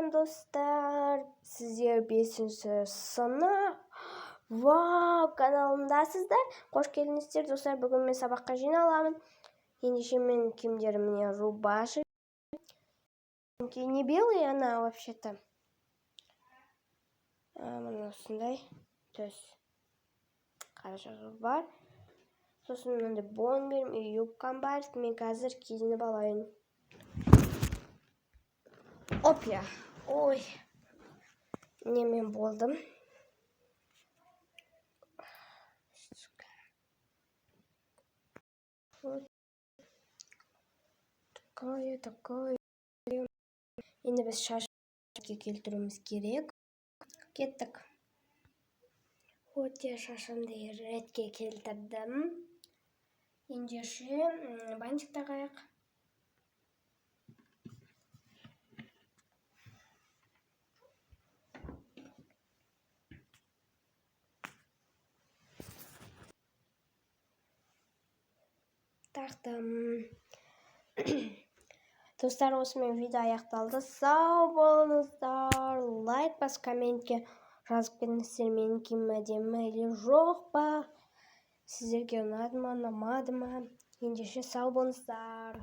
Салам достар, сіздер 5-ші сынып вау каналымдасыздар. Қош келдіңіздер достар. Бүгін мен сабаққа жиналамын. Ендеше мен киімдерімне рубашка. Не белый она вообще-то. Мына осындай төс қаражағы бар. Сосын мынандай бомберім и юбкам бар. Мен қазір киініп алайын. Опя, ой, немен болдым. Такое. Енді біз шашқа келтіруіміз керек. Кеттік. Өте шашымды ретке келтірдім. Ендеше бантик тағайық. Тақтым. Достар, осымен видео аяқталды. Сау болыңыздар. Лайк бас, комментке жазып кетіңіздер, менің киімім әдемі или жоқ па? Сіздерге ұнады ма, ұнамады ма? Ендеше сау болыңыздар.